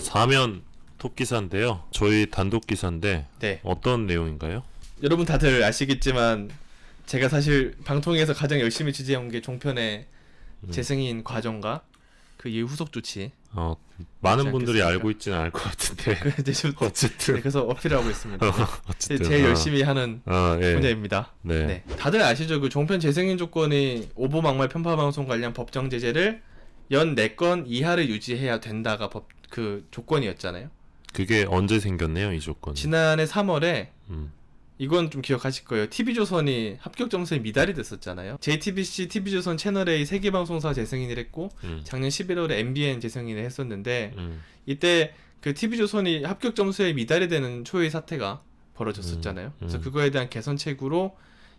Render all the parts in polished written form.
사면 톱 기사인데요. 저희 단독 기사인데 네. 어떤 내용인가요? 여러분 다들 아시겠지만 제가 사실 방통위에서 가장 열심히 취재한 게 종편의 재승인 과정과 그 이후 후속 조치. 많은 분들이 알고 있지는 않을 것 같은데. 어쨌든. 네, 그래서 어필하고 있습니다. 어쨌든 제일 열심히 하는 예. 분야입니다. 네. 네. 다들 아시죠? 그 종편 재승인 조건이 오보막말 편파방송 관련 법정 제재를 연 4건 이하를 유지해야 된다가 그 조건이었잖아요. 그게 언제 생겼네요, 이 조건? 지난해 3월에 이건 좀 기억하실 거예요. TV조선이 합격 점수에 미달이 됐었잖아요. JTBC, TV조선 채널A 3개 방송사 재승인을 했고 작년 11월에 MBN 재승인을 했었는데 이때 그 TV조선이 합격 점수에 미달이 되는 초유의 사태가 벌어졌었잖아요. 그래서 그거에 대한 개선책으로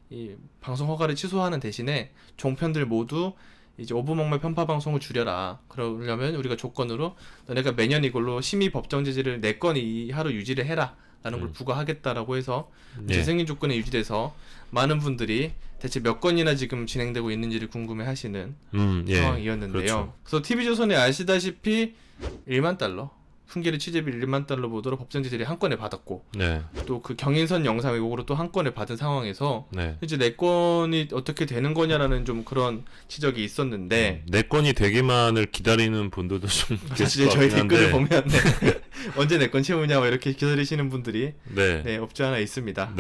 이 방송 허가를 취소하는 대신에 종편들 모두 이제 오보막말 편파 방송을 줄여라. 그러려면 우리가 조건으로 너네가 매년 이걸로 심의 법정 제재를 4건 이하로 유지를 해라. 라는 걸 부과하겠다라고 해서 재승인 조건이 유지돼서 많은 분들이 대체 몇 건이나 지금 진행되고 있는지를 궁금해 하시는 상황이었는데요. 그렇죠. 그래서 TV조선이 아시다시피 1만 달러 훈계리 취재비 1만 달러 보도로 법정 제재를 한 건을 받았고 또 그 경인선 영상 왜곡으로 또 한 건을 받은 상황에서 이제 4건이 어떻게 되는 거냐라는 좀 그런 지적이 있었는데 4건이 되기만을 기다리는 분들도 좀 사실 저희 댓글을 보면 언제 4건 채우냐 뭐 이렇게 기다리시는 분들이 없지 않아 있습니다.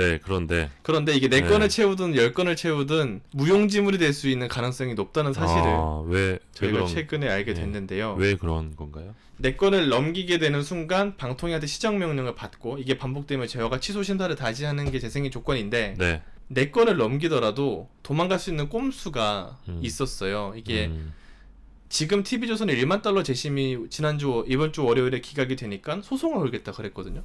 그런데 이게 4건을 채우든 10건을 채우든 무용지물이 될 수 있는 가능성이 높다는 사실을 저희가 최근에 알게 됐는데요. 왜 그런 건가요? 4건을 넘기게 되는 순간 방통위한테 시정명령을 받고 이게 반복되면 제어가 취소 심사를 다시 하는 게 재승인 조건인데 4건을 넘기더라도 도망갈 수 있는 꼼수가 있었어요. 이게 지금 TV조선의 1만 달러 재심이 이번 주 월요일에 기각이 되니까 소송을 걸겠다 그랬거든요.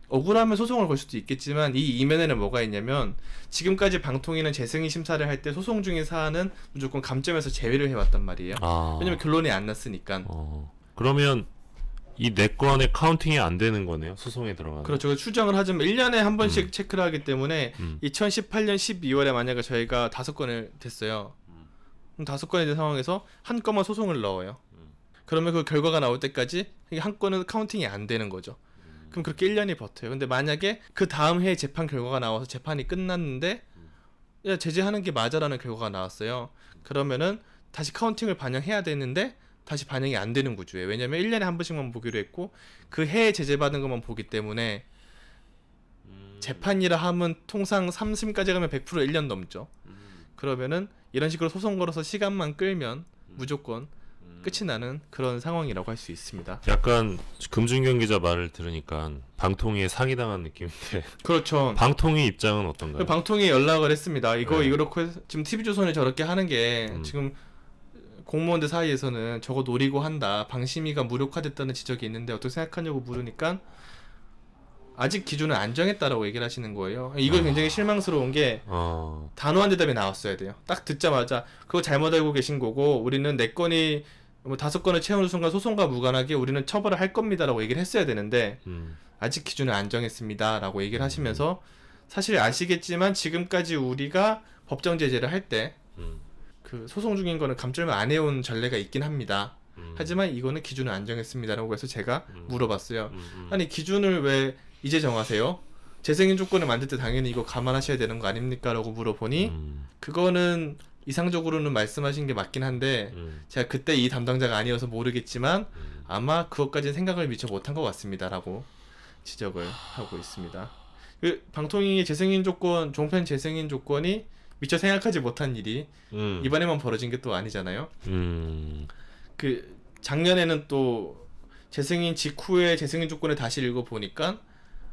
억울하면 소송을 걸 수도 있겠지만 이 이면에는 뭐가 있냐면 지금까지 방통위는 재승인 심사를 할 때 소송 중인 사안은 무조건 감점해서 제외를 해왔단 말이에요. 왜냐면 결론이 안 났으니까. 그러면 이 4건의 카운팅이 안 되는 거네요. 소송에 들어가면. 그렇죠. 추정을 하자면 1년에 한 번씩 체크를 하기 때문에 2018년 12월에 만약에 저희가 5건을 됐어요. 그럼 5건이 된 상황에서 한 건만 소송을 넣어요. 그러면 그 결과가 나올 때까지 한 건은 카운팅이 안 되는 거죠. 그럼 그렇게 1년이 버텨요. 근데 만약에 그 다음 해에 재판 결과가 나와서 재판이 끝났는데 야, 제재하는 게 맞아라는 결과가 나왔어요. 그러면은 다시 카운팅을 반영해야 되는데 다시 반영이 안 되는 구조예요. 왜냐면 1년에 한 번씩만 보기로 했고 그 해에 제재받은 것만 보기 때문에 재판이라 하면 통상 3심까지 가면 100% 1년 넘죠. 그러면은 이런 식으로 소송 걸어서 시간만 끌면 무조건 끝이 나는 그런 상황이라고 할 수 있습니다. 약간 금준경 기자 말을 들으니까 방통위에 사기당한 느낌인데. 그렇죠. 방통위 입장은 어떤가요? 방통위에 연락을 했습니다. 이렇게 지금 TV조선이 저렇게 하는 게 지금 공무원들 사이에서는 저거 노리고 한다. 방심위가 무력화됐다는 지적이 있는데 어떻게 생각하냐고 물으니까 아직 기준을 안 정했다라고 얘기를 하시는 거예요. 이거 굉장히 실망스러운 게 단호한 대답이 나왔어야 돼요. 딱 듣자마자 그거 잘못 알고 계신 거고 우리는 4건이 뭐 5건을 채우는 순간 소송과 무관하게 우리는 처벌을 할 겁니다라고 얘기를 했어야 되는데 아직 기준을 안 정했습니다라고 얘기를 하시면서 사실 아시겠지만 지금까지 우리가 법정 제재를 할 때 그 소송 중인 거는 감점을 안 해온 전례가 있긴 합니다. 하지만 이거는 기준을 안 정했습니다라고 해서 제가 물어봤어요. 아니 기준을 왜 이제 정하세요? 재승인 조건을 만들 때 당연히 이거 감안하셔야 되는 거 아닙니까? 라고 물어보니 그거는 이상적으로는 말씀하신 게 맞긴 한데 제가 그때 이 담당자가 아니어서 모르겠지만 아마 그것까지는 생각을 미처 못한 것 같습니다. 라고 지적을 하고 있습니다. 그 방통위의 재승인 조건, 종편 재승인 조건이 미처 생각하지 못한 일이 이번에만 벌어진 게 또 아니잖아요. 그 작년에는 또 재승인 직후에 재승인 조건을 다시 읽어보니까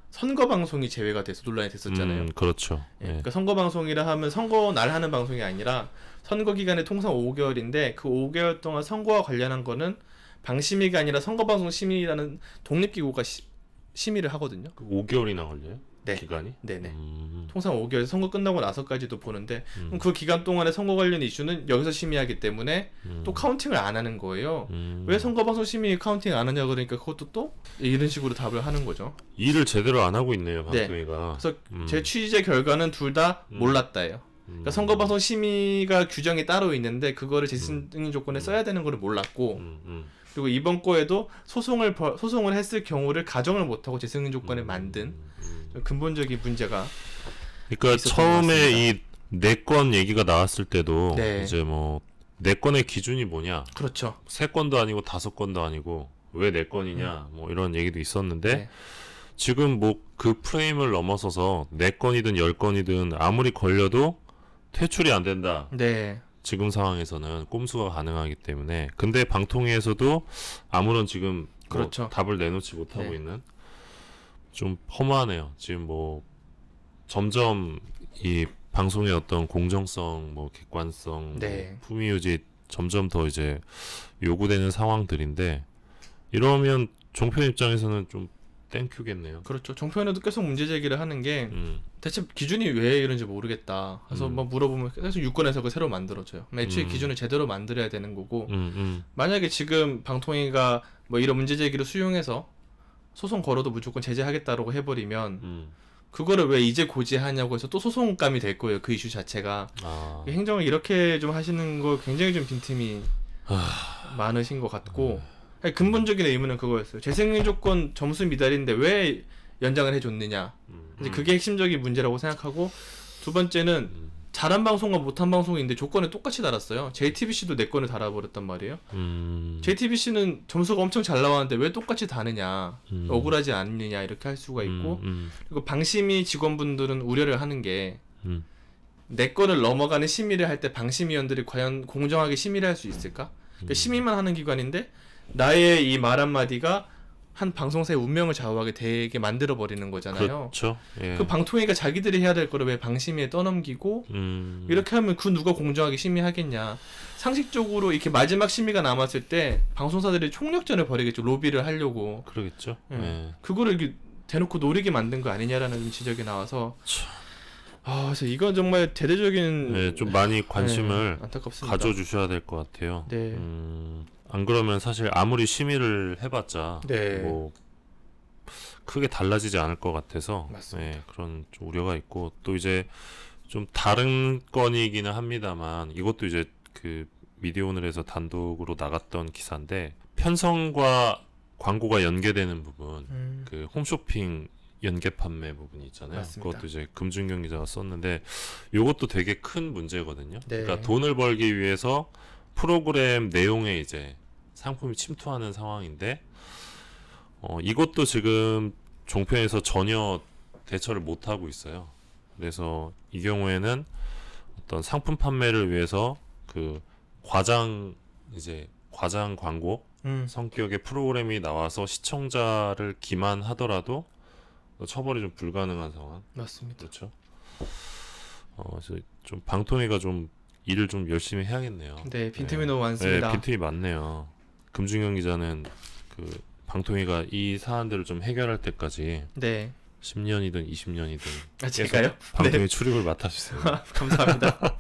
선거 방송이 제외가 돼서 논란이 됐었잖아요. 그렇죠. 그러니까 선거 방송이라 하면 선거 날 하는 방송이 아니라 선거 기간이 통상 5개월인데 그 5개월 동안 선거와 관련한 거는 방심위가 아니라 선거방송 심의라는 독립기구가 심의를 하거든요. 5개월이나 걸려요? 기간이? 네네. 통상 5개월 선거 끝나고 나서까지도 보는데 그럼 그 기간 동안에 선거 관련 이슈는 여기서 심의하기 때문에 또 카운팅을 안 하는 거예요. 왜 선거방송 심의 카운팅 안 하냐 그러니까 그것도 또 이런 식으로 답을 하는 거죠. 일을 제대로 안 하고 있네요, 방통위가. 그래서 제 취재 결과는 둘 다 몰랐다예요. 그러니까 선거방송 심의가 규정이 따로 있는데 그거를 재승인 조건에 써야 되는 거를 몰랐고 그리고 이번 거에도 소송을 했을 경우를 가정을 못하고 재승인 조건을 만든 좀 근본적인 문제가 그러니까 있었던 것 처음에 같습니다. 이 내권 얘기가 나왔을 때도 네. 이제 뭐 내권의 기준이 뭐냐, 그렇죠. 3건도 아니고 5건도 아니고 왜 내권이냐, 뭐 이런 얘기도 있었는데 네. 지금 뭐 그 프레임을 넘어서서 4건이든 10건이든 아무리 걸려도 퇴출이 안 된다. 네. 지금 상황에서는 꼼수가 가능하기 때문에. 근데 방통위에서도 아무런 지금 뭐 그렇죠. 답을 내놓지 못하고 네. 있는, 좀 허무하네요. 지금 뭐 점점 이 방송의 어떤 공정성, 뭐 객관성, 네. 뭐 품위 유지 점점 더 이제 요구되는 상황들인데, 이러면 종편 입장에서는 좀 땡큐겠네요. 그렇죠. 종편에도 계속 문제 제기를 하는 게 음, 대체 기준이 왜 이런지 모르겠다. 그래서 뭐 물어보면 계속 유권에서 그 새로 만들어줘요. 애초에 기준을 제대로 만들어야 되는 거고 만약에 지금 방통위가 뭐 이런 문제 제기를 수용해서 소송 걸어도 무조건 제재하겠다라고 해버리면 그거를 왜 이제 고지하냐고 해서 또 소송감이 될 거예요. 그 이슈 자체가. 아, 행정을 이렇게 좀 하시는 거 굉장히 좀 빈틈이 많으신 것 같고 아니, 근본적인 의문은 그거였어요. 재승인 조건 점수 미달인데 왜 연장을 해줬느냐. 이제 그게 핵심적인 문제라고 생각하고 두 번째는 잘한 방송과 못한 방송이 있는데 조건을 똑같이 달았어요. JTBC도 내 건을 달아버렸단 말이에요. JTBC는 점수가 엄청 잘 나왔는데 왜 똑같이 다느냐, 억울하지 않느냐 이렇게 할 수가 있고 그리고 방심위 직원분들은 우려를 하는 게 내 건을 넘어가는 심의를 할 때 방심위원들이 과연 공정하게 심의를 할 수 있을까? 그러니까 심의만 하는 기관인데 나의 이 말 한마디가 한 방송사의 운명을 좌우하게 되게 만들어 버리는 거잖아요. 그렇죠. 예. 그 방통위가 자기들이 해야 될 거를 왜 방심위에 떠넘기고 이렇게 하면 그 누가 공정하게 심의하겠냐. 상식적으로 이렇게 마지막 심의가 남았을 때 방송사들이 총력전을 벌이겠죠. 로비를 하려고. 그러겠죠. 예. 예. 그거를 이렇게 대놓고 노리게 만든 거 아니냐라는 지적이 나와서 그래서 이건 정말 대대적인 예, 좀 많이 관심을 안타깝습니다. 가져주셔야 될 것 같아요. 네. 안 그러면 사실 아무리 심의를 해봤자 네. 뭐 크게 달라지지 않을 것 같아서 맞습니다. 예, 그런 좀 우려가 있고, 또 이제 좀 다른 건이기는 합니다만 이것도 이제 그 미디어오늘에서 단독으로 나갔던 기사인데, 편성과 광고가 연계되는 부분, 그 홈쇼핑 연계 판매 부분이 있잖아요. 맞습니다. 그것도 이제 금준경 기자가 썼는데 이것도 되게 큰 문제거든요. 네. 그러니까 돈을 벌기 위해서 프로그램 내용에 이제 상품이 침투하는 상황인데 이것도 지금 종편에서 전혀 대처를 못 하고 있어요. 그래서 이 경우에는 어떤 상품 판매를 위해서 그 과장 광고 성격의 프로그램이 나와서 시청자를 기만하더라도 처벌이 좀 불가능한 상황. 맞습니다. 그렇죠. 그래서 좀 방통위가 좀 일을 좀 열심히 해야겠네요. 네, 빈틈이 너무 많습니다. 네, 빈틈이 많네요. 금준경 기자는 그 방통위가 이 사안들을 좀 해결할 때까지 네. 10년이든 20년이든 제가요? 방통위 네. 출입을 맡아주세요. 감사합니다.